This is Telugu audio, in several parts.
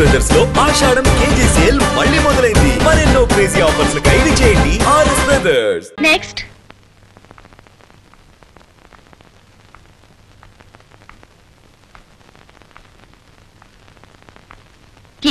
బ్రదర్స్ లో ఆషాఢం కేజీ సేల్ మళ్ళీ మొదలైంది. మరెన్నో క్రేజీ ఆఫర్స్ ఖైదీ చేయండి ఆర్ఎస్ బ్రదర్స్. నెక్స్ట్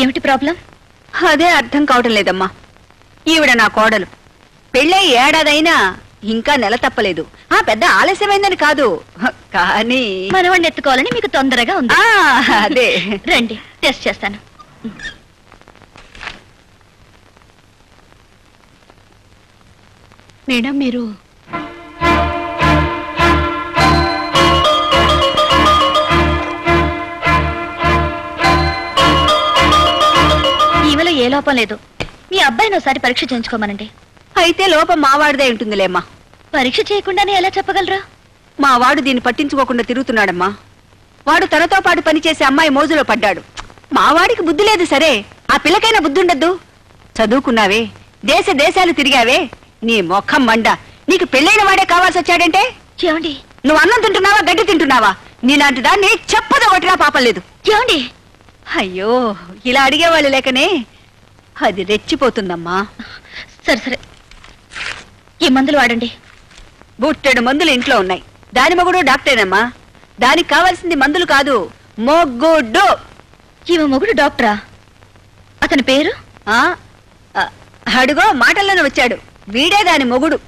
ఏమిటి ప్రాబ్లం? అదే అర్థం కావటం లేదమ్మా. ఈవిడ నా కోడలు, పెళ్ళై ఏడాదైనా ఇంకా నెల తప్పలేదు. పెద్ద ఆలస్యమైందని కాదు, కానీ మనవాడిని ఎత్తుకోవాలని మీకు తొందరగా ఉంది. అదే రండి టెస్ట్ చేస్తాను. మేడం మీరు ఈమెలో ఏ లోపం లేదు. మీ అబ్బాయిని ఒకసారి పరీక్ష చేయించుకోమనండి. అయితే లోపం మావాడిదే ఉంటుందిలేమ్మా. పరీక్ష చేయకుండానే ఎలా చెప్పగలరా? మా వాడు దీన్ని పట్టించుకోకుండా తిరుగుతున్నాడమ్మా. వాడు తనతో పాటు పనిచేసే అమ్మాయి మోజులో పడ్డాడు. మావాడికి బుద్ధి లేదు సరే, ఆ పిల్లకైనా బుద్ధి ఉండద్దు. చదువుకున్నావే, దేశాలు తిరిగావే, నీ మొఖం మండ. నీకు పెళ్ళైన వాడే కావాల్సి వచ్చాడంటే ఏమండి, నువ్వు అన్నం తింటున్నావా గడ్డి తింటున్నావా? నీలాంటి దాన్ని చెప్పదు ఒకటినా పాపం లేదు. ఏమండి, అయ్యో ఇలా అడిగేవాళ్ళు లేకనే అది రెచ్చిపోతుందమ్మా. సరే సరే, ఈ మందులు వాడండి. బుట్టెడు మందులు ఇంట్లో ఉన్నాయి. దాని మొగుడు డాక్టరేనమ్మా. దానికి కావాల్సింది మందులు కాదు, మొగ్గుడు. ఈమె మొగుడు డాక్టరా? అతని పేరు? అడుగో మాటల్లోనే వచ్చాడు, వీడే దాని మొగుడు.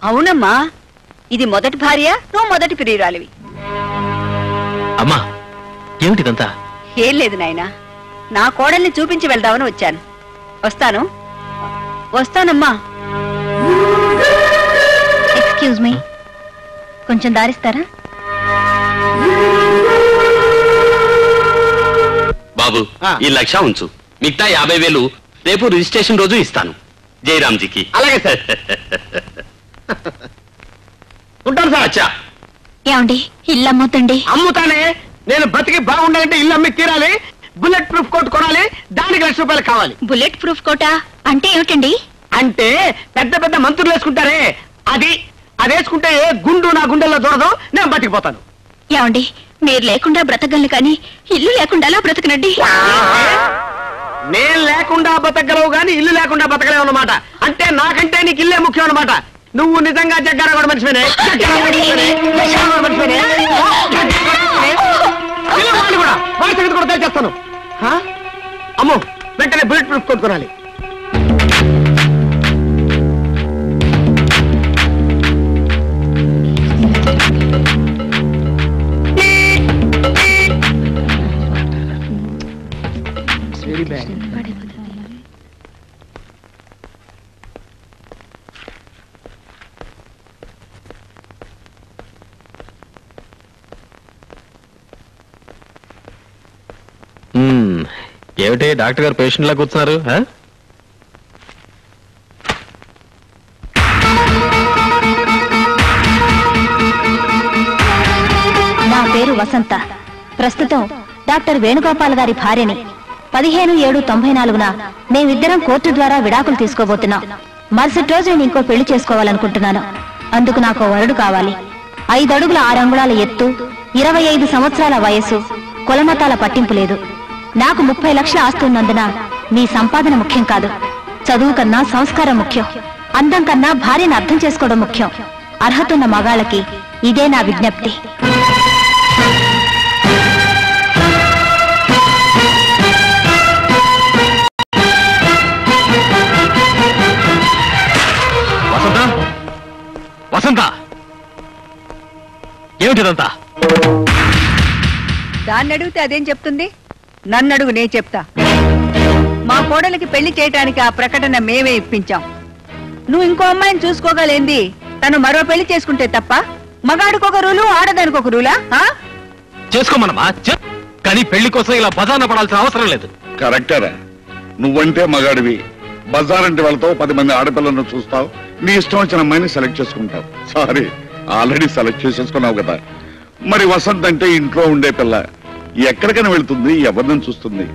అవునమ్మా, ఇది మొదటి భార్య, నువ్వు మొదటి ప్రియురాలివి. అమ్మా ఏమిటిదంతా? ఏం లేదు నాయనా, నా కోడల్ని చూపించి వెళ్దామని వచ్చాను. వస్తానమ్మా. ఎక్స్క్యూజ్ మీ, కొంచెం దారిస్తారా? బాబు ఈ 1,00,000 ఉంచు, మిగతా 50,000 రేపు రిజిస్ట్రేషన్ రోజు ఇస్తాను జయరామ్జీకి. అలాగే సార్. ఉంటాను సార్. అచ్చా ఏమండి, ఇల్లు అమ్ముతండి. అమ్ముతానే, నేను బతికి బాగుండాలంటే ఇల్లు అమ్మి తీరాలి. బుల్లెట్ ప్రూఫ్ కోట్ కొనాలి, దానికి 1,00,000 రూపాయలు కావాలి. బుల్లెట్ ప్రూఫ్ కోటా అంటే ఏమిటండి? అంటే పెద్ద పెద్ద మంత్రులు వేసుకుంటారే అది వేసుకుంటే గుండు నా గుండెల్లో దూరదు, నేను బతికిపోతాను. ఏమండి, మీరు లేకుండా బ్రతకగలను కానీ ఇల్లు లేకుండా అలా బ్రతకనండి. నేను లేకుండా బతకగలవు గాని ఇల్లు లేకుండా బతకలేవు అన్నమాట. అంటే నాకంటే నీకు ఇల్లే ముఖ్యం అన్నమాట. నువ్వు నిజంగా జగ్గారా కూడా మనిషివేనే. కూడా వాడి సంగతి కూడా తెలిచేస్తాను. అమ్మో, వెంటనే బుల్లెట్ ప్రూఫ్ కొనుక్కోనాలి. ఏమిటి డాక్టర్ గారు పేషెంట్ లా కూర్చున్నారు? నా పేరు వసంత. ప్రస్తుతం డాక్టర్ వేణుగోపాల్ గారి భార్యని. 15/7/94న మేమిద్దరం కోర్టు ద్వారా విడాకులు తీసుకోబోతున్నాం. మరుసటి రోజు నేను ఇంకో పెళ్లి చేసుకోవాలనుకుంటున్నాను. అందుకు నాకు వరుడు కావాలి. 5 అడుగుల 6 అంగుళాల ఎత్తు, 25 సంవత్సరాల వయసు, కులమతాల పట్టింపు లేదు. నాకు 30 లక్షల ఆస్తి ఉన్నందున మీ సంపాదన ముఖ్యం కాదు. చదువు కన్నా సంస్కారం ముఖ్యం. అందం కన్నా భార్యను అర్థం చేసుకోవడం ముఖ్యం. అర్హత ఉన్న మగాళ్ళకి ఇదే నా విజ్ఞప్తి. వసంత, ఏమిటిదంతా? దాన్ని అడిగితే అదేం చెప్తుంది? నన్ను అడుగు, నేను చెప్తా. మా కోడలికి పెళ్లి చేయటానికి ఆ ప్రకటన మేమే ఇప్పించాం. నువ్వు ఇంకో అమ్మాయిని చూసుకోగలేంది, తను మరో పెళ్లి చేసుకుంటే తప్ప? మగాడికొక రూలు, ఆడదానికి ఒక రూలా? చేసుకోమనమా, కానీ పెళ్లి కోసం ఇలా బజార్న పడాల్సిన అవసరం లేదు. కరెక్టరా? నువ్వంటే మగాడివి, బజారంటి వాళ్ళతో 10 మంది ఆడపిల్లలను చూస్తావు, నీ ఇష్టం వచ్చిన అమ్మాయిని సెలెక్ట్ చేసుకుంటావు. సారీ, ఆల్రెడీ సెలెక్ట్ చేసేసుకున్నావు కదా. మరి వసంత్ అంటే ఇంట్లో ఉండే పిల్ల, ఎక్కడికైనా వెళ్తుంది, ఎవరిని చూస్తుంది?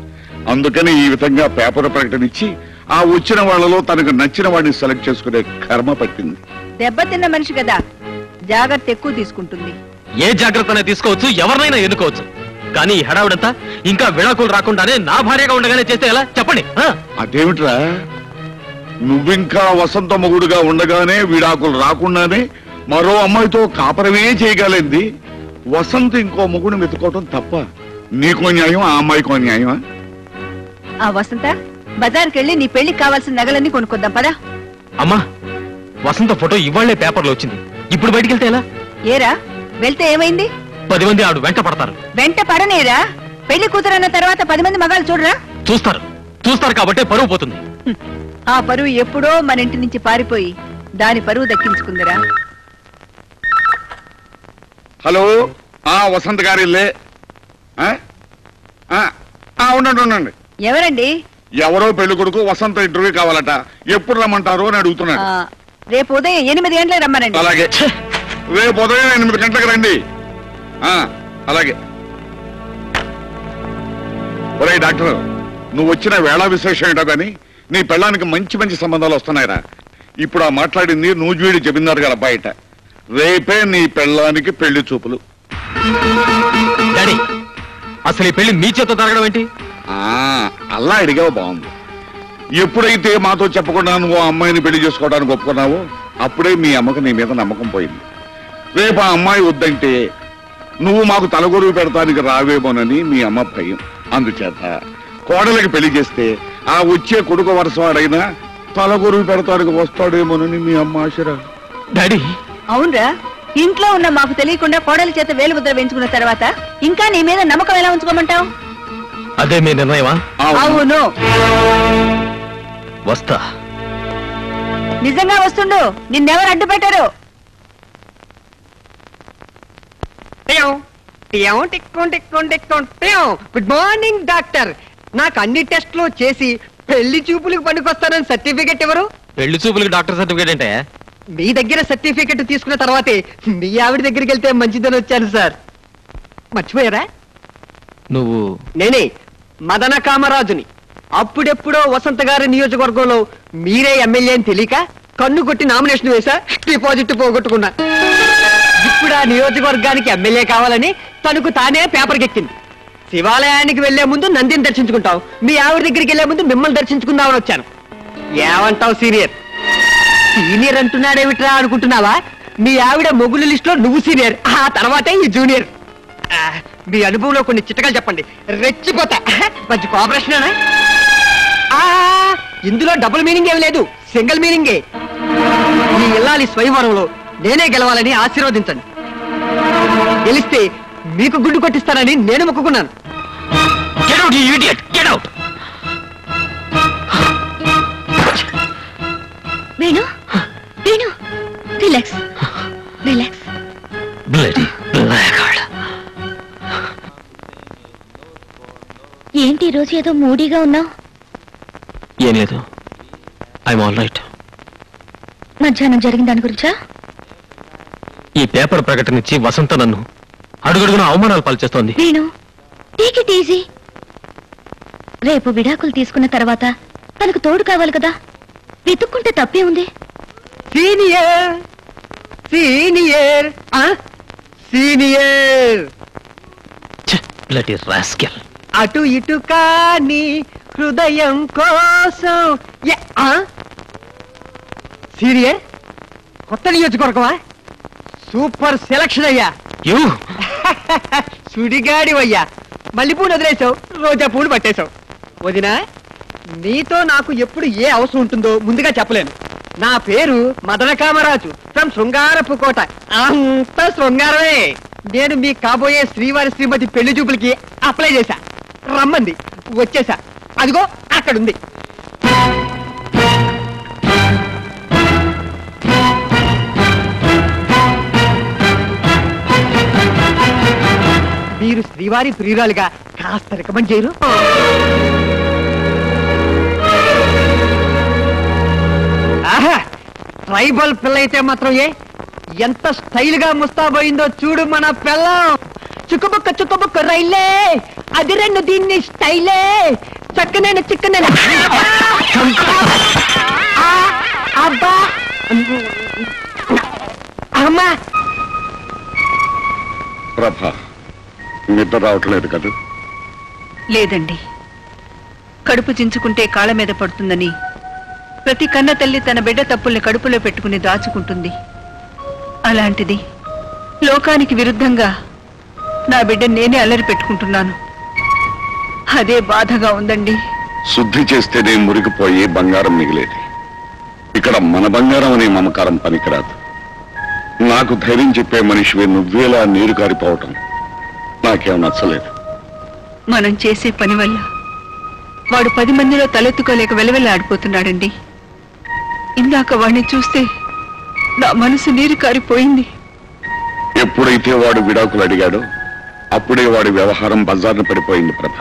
అందుకని ఈ విధంగా పేపర్ ప్రకటన ఇచ్చి ఆ వచ్చిన వాళ్ళలో తనకు నచ్చిన వాడిని సెలెక్ట్ చేసుకునే కర్మ పట్టింది. దెబ్బతిన్న మనిషి కదా, జాగ్రత్త ఎక్కువ తీసుకుంటుంది. ఏ జాగ్రత్తనే తీసుకోవచ్చు, ఎవరినైనా ఎన్నుకోవచ్చు. కానీ ఈ హడావుడంతా ఇంకా విడాకులు రాకుండానే నా భార్యగా ఉండగానే చేస్తే ఎలా చెప్పండి? అదేమిట్రా, నువ్వింకా వసంత మొగుడుగా ఉండగానే విడాకులు రాకుండానే మరో అమ్మాయితో కాపరమే చేయగలింది. వసంత ఇంకో మొగుడు వెతుకోవటం తప్ప నీకో న్యాయం, ఆ అమ్మాయికో న్యాయమా? ఆ వసంత, బజార్కి వెళ్ళి నీ పెళ్లికి కావాల్సిన నగలన్నీ కొనుక్కొద్దాం పదా. అమ్మా, వసంత ఫోటో ఇవాళ్లే పేపర్లో వచ్చింది, ఇప్పుడు బయటికి వెళ్తే ఎలా? ఏరా, వెళ్తే ఏమైంది? 10 మంది ఆడు వెంట పడతారు. వెంట పడనేరా, పెళ్లి కూతురన్న తర్వాత 10 మంది మగాళ్ళు చూడరా? చూస్తారు కాబట్టే పరువు పోతుంది. ఆ పరువు ఎప్పుడో మన ఇంటి నుంచి పారిపోయి దాని పరువు దక్కించుకుందిరా. హలో, వసంత గారిల్లే? ఉండండి. ఎవరండి? ఎవరో పెళ్లి కొడుకు వసంత ఇంటర్వ్యూ కావాలట, ఎప్పుడు రమ్మంటారు అని అడుగుతున్నాడు. రేపు ఉదయం 8 గంటలకు రమ్మనండి. అలాగే, రేపు ఉదయం 8 గంటలకు రండి. అలాగే. ఒరే డాక్టర్, నువ్వు వచ్చిన వేళ విశేషం ఏంటో గాని నీ పెళ్ళానికి మంచి మంచి సంబంధాలు వస్తున్నాయిరా. ఇప్పుడు ఆ మాట్లాడింది నూజివీడి జమీందారు గారు బయట. రేపే నీ పెళ్ళానికి పెళ్లి చూపులు. డాడీ, అసలు ఈ పెళ్లి మీ చేత జరగడం ఏంటి? అలా అడిగావు, బాగుంది. ఎప్పుడైతే మాతో చెప్పకుండా నువ్వు ఆ అమ్మాయిని పెళ్లి చేసుకోవడానికి ఒప్పుకున్నావో అప్పుడే మీ అమ్మకు నీ మీద నమ్మకం పోయింది. రేపు ఆ అమ్మాయి వద్దంటే నువ్వు మాకు తలగొరువు పెడతానికి రావేమోనని మీ అమ్మ భయం. అందుచేత కోడలికి పెళ్లి చేస్తే ఆ వచ్చే కొడుకు వరుసవాడైనా తలగొరువు పెడతానికి వస్తాడేమోనని మీ అమ్మ ఆశరా. డాడీ, అవునరా, ఇంట్లో ఉన్న మాకు తెలియకుండా కోడలి చేత వేలు ముద్ర వేయించుకున్న తర్వాత ఇంకా నీ మీద నమ్మకం ఎలా ఉంచుకోమంటావు? అదే మీ నిర్ణయమా? అవును. వస్తా. నిజంగా వస్తుండు, నిన్నెవరు అడ్డు పెట్టారు? Good morning doctor. నాకు అన్ని టెస్ట్లు చేసి పెళ్లి చూపులకు పనికొస్తానని సర్టిఫికెట్ ఎవరు? పెళ్లి చూపులకు డాక్టర్ సర్టిఫికేట్ అంటే? మీ దగ్గర సర్టిఫికెట్ తీసుకున్న తర్వాతే మీ ఆవిడ దగ్గరికి వెళ్తే మంచిదని వచ్చాను సార్. మర్చిపోయారా? నువ్వు? నేనే మదన కామరాజుని. అప్పుడెప్పుడో వసంత గారి నియోజకవర్గంలో మీరే ఎమ్మెల్యే అని తెలియక కన్ను కొట్టి నామినేషన్ వేసా, డిపాజిట్ పోగొట్టుకున్నా. ఇప్పుడు ఆ నియోజకవర్గానికి ఎమ్మెల్యే కావాలని తనకు తానే పేపర్కి ఎక్కింది. శివాలయానికి వెళ్లే ముందు నందిని దర్శించుకుంటావు, మీ ఆవిడ దగ్గరికి వెళ్లే ముందు మిమ్మల్ని దర్శించుకుందామని వచ్చాను. ఏమంటావు సీనియర్? సీనియర్ అంటున్నాడేమిట్రా అనుకుంటున్నావా? మీ ఆవిడ మొగులు లిస్ట్ లో నువ్వు సీనియర్, ఆ తర్వాతే ఈ జూనియర్. మీ అనుభవంలో కొన్ని చిట్టకాలు చెప్పండి, రెచ్చిపోతా. మంచి కోఆపరేషన్. ఇందులో డబుల్ మీనింగ్ ఏమి లేదు, సింగిల్ మీనింగే. ఈ ఇల్లాలి స్వయంవరంలో నేనే గెలవాలని ఆశీర్వదించండి. గెలిస్తే మీకు గుడ్డు కొట్టిస్తానని నేను మొక్కుకున్నాను. Get out, you idiot! Get out! Venu, Venu, relax, relax. Bloody blackguard. ఏంటి ఈరోజు ఏదో మూడీగా ఉన్నావు? ఏం లేదు, ఐఎమ్ ఆల్ రైట్. మధ్యాహ్నం జరిగిన దాని గురించా? ఈ పేపర్ ప్రకటన ఇచ్చి వసంత నన్ను అడుగడుగున అవమానాలు పాల్చేస్తోంది. నేను టేక్ ఇట్ ఈజీ. రేపు విడాకులు తీసుకున్న తర్వాత తనకు తోడు కావాలి కదా, వెతుక్కుంటే తప్పే ఉంది. Senior senior senior. Bloody rascal. అటు ఇటు కాని హృదయం కోసం. సీనియర్, కొత్త నియోజకవర్గమా? సూపర్ సెలక్షన్ అయ్యా. సుడిగాడివయ్యా, మల్లెపూలు వదిలేసావు, రోజా పూలు పట్టేశావు. వదినా, నీతో నాకు ఎప్పుడు ఏ అవసరం ఉంటుందో ముందుగా చెప్పలేను. నా పేరు మదన కామరాజు ఫ్రమ్ శృంగారపు కోట. అంత శృంగారమే. నేను మీ కాబోయే శ్రీవారి శ్రీమతి పెళ్లి చూపులకి అప్లై చేశా, రమ్మంది, వచ్చేసా. అదిగో అక్కడుంది. మీరు శ్రీవారి ప్రియురాలుగా కాస్త రికమెండ్ చేయరు? ఆహా, ట్రైబల్ పిల్ల అయితే మాత్రం ఎంత స్టైల్ గా ముస్తాబోయిందో చూడు మన పిల్ల. చుక్కబుక్క రైలే, అది రెండు దీన్ని స్టైలే. చక్కనైన చిక్కనైన అబ్బా అమ్మా ప్రభ నిద్ర రావట్లేదు కదా? లేదండి, కడుపు చించుకుంటే కాళ్ళ మీద పడుతుందని ప్రతి కన్న తల్లి తన బిడ్డ తప్పుల్ని కడుపులో పెట్టుకుని దాచుకుంటుంది. అలాంటిది లోకానికి విరుద్ధంగా నా బిడ్డ నేనే అల్లరి పెట్టుకుంటున్నాను. అదే బాధగా ఉందండి. శుద్ధి చేస్తేనే మురిగిపోయి బంగారం మిగిలేది. ఇక్కడ మన బంగారం అనే మమకారం పనికిరాదు. నాకు ధైర్యం చెప్పే మనిషివే నువ్వేలా నీరు కారిపోవటం నాకేం నచ్చలేదు. మనం చేసే పని వల్ల వాడు 10 మందిలో తలెత్తుకోలేక వెలవెల్లాడిపోతున్నాడండి. ఇందాక వాడిని చూస్తే నా మనసు నీరు కారిపోయింది. ఎప్పుడైతే వాడు విడాకులు అడిగాడో అప్పుడే వాడి వ్యవహారం బజార్న పడిపోయింది ప్రభ.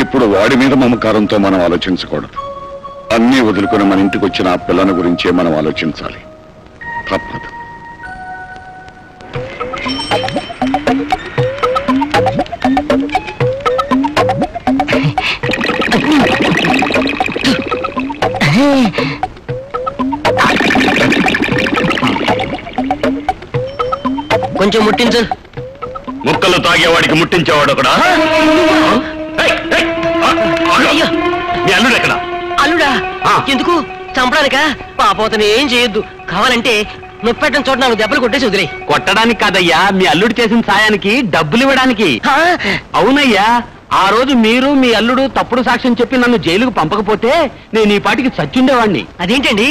ఇప్పుడు వాడి మీద మమకారంతో మనం ఆలోచించకూడదు. అన్నీ వదులుకుని మన ఇంటికి వచ్చిన ఆ పిల్లని గురించే మనం ఆలోచించాలి. తప్పదు. కొంచెం ముట్టించు. ముక్కలు తాగేవాడికి ముట్టించేవాడు ఒకడా? మీ అల్లుడు ఎక్కడ? అల్లుడా? ఎందుకు చంపడానికా? పాపోతని ఏం చేయొద్దు. కావాలంటే నొప్పెట్టని చోట 4 దెబ్బలు కొట్టేసి వదిలే. కొట్టడానికి కాదయ్యా, మీ అల్లుడు చేసిన సాయానికి డబ్బులు ఇవ్వడానికి. అవునయ్యా, ఆ రోజు మీరు మీ అల్లుడు తప్పుడు సాక్ష్యం చెప్పి నన్ను జైలుకు పంపకపోతే నేను ఈ పాటికి చచ్చుండేవాణ్ణి. అదేంటండి?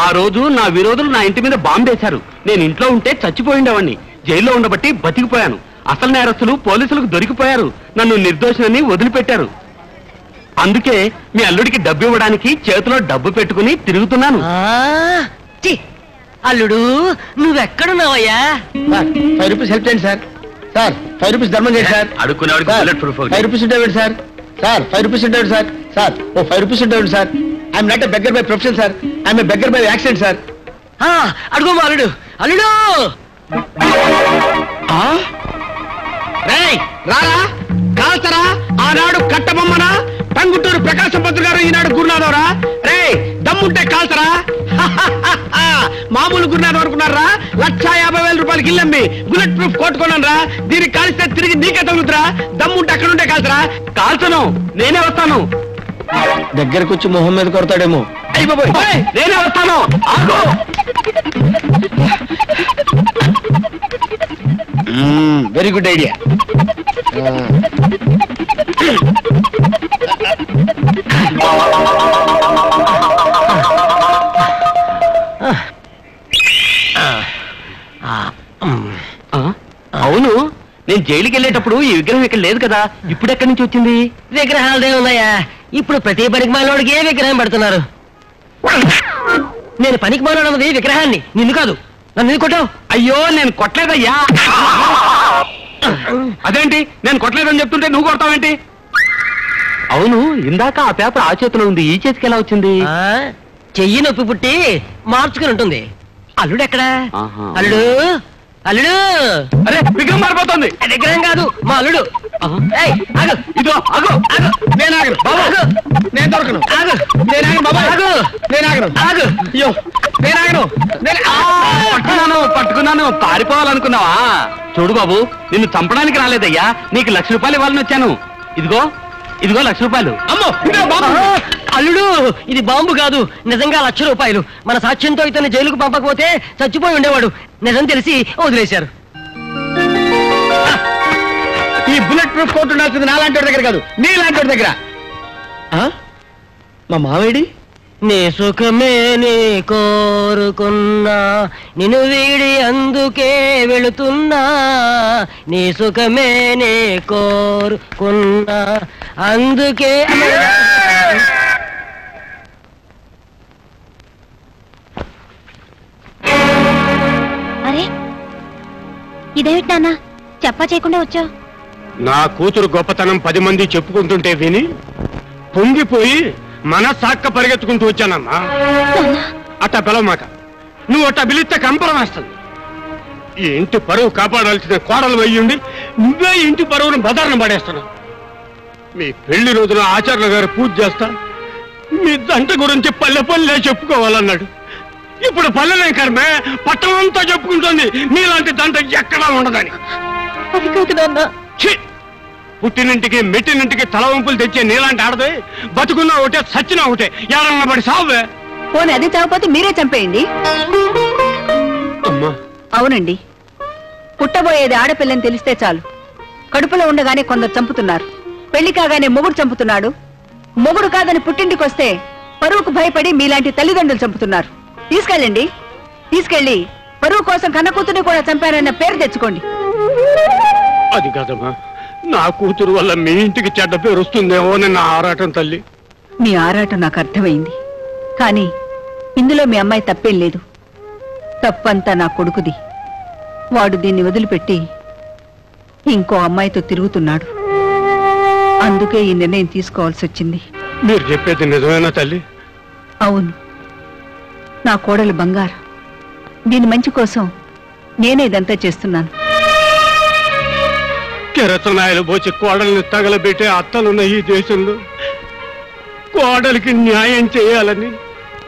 ఆ రోజు నా విరోధులు నా ఇంటి మీద బాంబేశారు. నేను ఇంట్లో ఉంటే చచ్చిపోయిండేవాణ్ణి. జైల్లో ఉండబట్టి బతికిపోయాను. అసలు నేరస్తులు పోలీసులకు దొరికిపోయారు. నన్ను నిర్దోషినని వదిలిపెట్టారు. అందుకే మీ అల్లుడికి డబ్బు ఇవ్వడానికి చేతిలో డబ్బు పెట్టుకుని తిరుగుతున్నాను. అల్లుడు నువ్వెక్కడున్నావయ్యా? 5 రూపీస్ హెల్ప్ చేయండి సార్. సార్ 5 రూపీస్ ధర్మం చేయండి సార్. అడుక్కునేవాడికి బుల్లెట్ ప్రూఫ్. 5 రూపీస్ ఉండేవాడు సార్. సార్ 5 రూపీస్ ఉండేవాడు సార్. సార్ ఓ 5 రూపీస్ ఉండేవాడు sir. I'm not a beggar by profession sir. I'm a beggar by accident sir. అడుగు మా అల్లుడు. అల్లుడు రారా కాల్చరా. ఆనాడు కట్టబొమ్మన టంగుటూరు ప్రకాశం పంతులు గారు, ఈనాడు గురునాథవరా. రే దమ్ముంటే కాల్చరా. మామూలు గురునాథం అనుకున్నారా? 1,50,000 రూపాయలకి ఇల్లమ్మి బుల్లెట్ ప్రూఫ్ కొట్టుకున్నాను రా. దీనికి కాల్స్తే తిరిగి నీకే తగులుతురా. దమ్ముంటే అక్కడుంటే కాల్చరా. కాల్చను, నేనే వస్తాను. దగ్గరకు వచ్చి మొహం మీద కొడతాడేమో. అయ్య బాబోయ్, నేనే వస్తాను. Very good idea. అవును, నేను జైలుకి వెళ్ళేటప్పుడు ఈ విగ్రహం ఇక్కడ లేదు కదా, ఇప్పుడు ఎక్కడి నుంచి వచ్చింది? విగ్రహాలదే ఉన్నాయా? ఇప్పుడు ప్రతి పనికి మాలోడికి ఏ విగ్రహం పెడుతున్నారు? నేను పనికి మాలోడు అన్నది విగ్రహాన్ని, నిన్ను కాదు. నన్ను కొట్టావు. అయ్యో, నేను కొట్టలేదయ్యా. అదేంటి, నేను కొట్టలేదని చెప్తుంటే నువ్వు కొడతావేంటి? అవును, ఇందాక ఆ పేపర్ ఆ చేతిలో ఉంది, ఈ చేతికి ఎలా వచ్చింది? చెయ్యి నొప్పి పుట్టి మార్చుకుని ఉంటుంది. అల్లుడు ఎక్కడా? అల్లుడు, అల్లుడు. అరే, విగ్రహం మారిపోతుంది. విగ్రహం కాదు, మా అల్లుడు. ఇదో ఆగు. నేను ఆగను బాబు. నేను దొరకను. నేను ఆగను బాబా. నేను ఆగను. అయ్యో, నేను ఆగను. పట్టుకున్నాను. పారిపోవాలనుకున్నావా? చూడు బాబు, నిన్ను చంపడానికి రాలేదయ్యా, నీకు 1,00,000 రూపాయలు ఇవ్వాలని వచ్చాను. ఇదిగో 1,00,000 రూపాయలు. అమ్మో, బాబు. అల్లుడు, ఇది బాంబు కాదు, నిజంగా 1,00,000 రూపాయలు. మన సాక్ష్యంతో ఇతన్ని జైలుకు పంపకపోతే చచ్చిపోయి ఉండేవాడు. నిజం తెలిసి వదిలేశారు. ఈ బుల్లెట్ ప్రూఫ్ కోట్ ఉండాల్సింది నాలాంటి వాడి దగ్గర కాదు, నీలాంటి వాడి దగ్గర. మా మావేడి? నీ సుఖమే నీ కోరుకున్నా, నిన్ను వీడి అందుకే వెళుతున్నా. నీ సుఖమే నీ కోరుకున్నా, అందుకే. అరే, ఇదేమిటి నాన్న చెప్పా చేయకుండా వచ్చావు? నా కూతురు గొప్పతనం 10 మంది చెప్పుకుంటుంటే విని పొంగిపోయి మనసాక్క పరిగెత్తుకుంటూ వచ్చానమ్మా. అట్టా పిలవమాక, నువ్వు అట్టా పిలిస్తే కంపరం వేస్తుంది. ఈ ఇంటి పరువు కాపాడాల్సిన కోడలు అయ్యుండి నువ్వే ఇంటి పరువును బదారణ పడేస్తున్నావు. మీ పెళ్లి రోజున ఆచార్యుల గారు పూజ చేస్తా మీ దంట గురించి పల్లె పల్లె చెప్పుకోవాలన్నాడు. ఇప్పుడు పల్లెలే కర్మే పట్టణం అంతా చెప్పుకుంటుంది మీలాంటి దంట ఎక్కడా ఉండదని. అది కాదు నాన్న. పుట్టినింటికి మెట్టినింటికి తల వంపులు తెచ్చే నీలాంటి ఆడదే బతుకున్నా ఒకటే సచ్చినా ఒకటే ఎవరన్నా పడి సావే. పోనీ అది చావపోతే మీరే చంపేయండి. అమ్మా అవునండి, పుట్టబోయేది ఆడపిల్లని తెలిస్తే చాలు కడుపులో ఉండగానే కొందరు చంపుతున్నారు. పెళ్లి కాగానే మొగుడు చంపుతున్నాడు. మొగుడు కాదని పుట్టింటికి వస్తే పరువుకు భయపడి మీలాంటి తల్లిదండ్రులు చంపుతున్నారు. తీసుకెళ్ళండి, తీసుకెళ్లి పరువు కోసం కన్నకూతుని కూడా చంపారన్న పేరు తెచ్చుకోండి. అది కాదమ్మా, నా కూతురు వల్ల మీ ఇంటికి చెడ్డ పేరు వస్తుందేమో అని నా ఆరాటం తల్లి. మీ ఆరాటం నాకు అర్థమైంది, కానీ ఇందులో మీ అమ్మాయి తప్పేం లేదు. తప్పంతా నా కొడుకుది. వాడు దీన్ని వదిలిపెట్టి ఇంకో అమ్మాయితో తిరుగుతున్నాడు. అందుకే ఈ నిర్ణయం తీసుకోవాల్సి వచ్చింది. మీరు చెప్పేది నిజమేనా తల్లి? అవును, నా కోడలు బంగారు. దీని మంచి కోసం నేనే ఇదంతా చేస్తున్నాను. కెరసనాయలు పోచి కోడల్ని తగలబెట్టే అత్తలున్న ఈ దేశంలో కోడలికి న్యాయం చేయాలని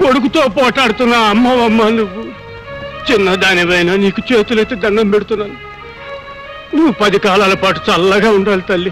కొడుకుతో పోటాడుతున్న అమ్మవమ్మ నువ్వు. చిన్నదానివైనా నీకు చేతులెత్తి దండం పెడుతున్నాను. నువ్వు 10 కాలాల పాటు చల్లగా ఉండాలి తల్లి.